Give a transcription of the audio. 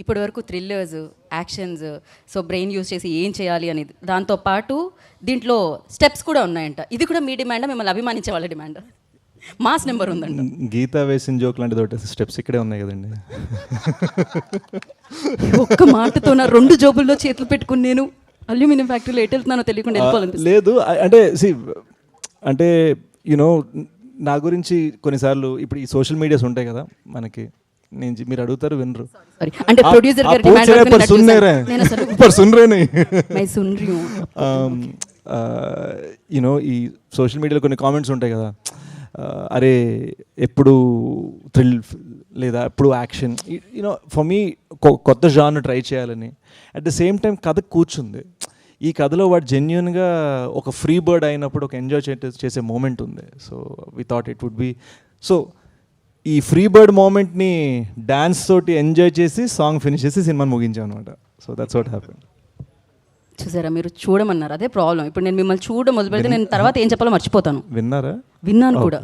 ఇప్పటి వరకు thrillers, actions, so brain use చేసి ఏం చేయాలి అనేది, దాంతోపాటు దీంట్లో స్టెప్స్ కూడా ఉన్నాయంట. ఇది కూడా మీ డిమాండా, మిమ్మల్ని అభిమానించే వాళ్ళ డిమాండా? మాస్ నెంబర్ ఉందంట. గీత వేసిన జోక్ లాంటిది ఒకటి స్టెప్స్ ఇక్కడే ఉన్నాయి కదండి. ఒక్క మాటతో నా 2 జోబుల్లో చేతులు పెట్టుకుని నేను అల్యూమినియం ఫ్యాక్టరీలో ఎటు వెళ్తున్నానో తెలియకుండా వెళ్ళిపోవాలనిపిస్తుంది. లేదు అంటే యూనో నా గురించి కొన్నిసార్లు ఇప్పుడు ఈ సోషల్ మీడియాస్ ఉంటాయి కదా మనకి, మీరు అడుగుతారు వినరు. Sorry. అంటే ప్రొడ్యూసర్ గారి డిమాండ్ వరకు నేను అసలు మై సున్ రही हूं. యూనో ఈ సోషల్ మీడియాలో కొన్ని కామెంట్స్ ఉంటాయి కదా, అరే ఎప్పుడు థ్రిల్ లేదా ఎప్పుడు యాక్షన్, యూనో ఫర్ మీ కొత్త జాన్ ట్రై చేయాలని. అట్ ద సేమ్ టైం కథ కూర్చుంది, ఈ కథలో వాడు జెన్యున్గా ఒక ఫ్రీ బర్డ్ అయినప్పుడు ఒక ఎంజాయ్ చేసే మూమెంట్ ఉంది. So we thought it would be so ఈ ఫ్రీ బర్డ్ మూమెంట్ని డ్యాన్స్ తోటి ఎంజాయ్ చేసి సాంగ్ ఫినిష్ చేసి సినిమాని ముగించాం అనమాట. So that's what happen. చూసారా, మీరు చూడమన్నారు, అదే ప్రాబ్లం. ఇప్పుడు నేను మిమ్మల్ని చూడడం మొదలు పెడితే నేను తర్వాత ఏం చెప్పాలో మర్చిపోతాను. విన్నారా? విన్నాను కూడా.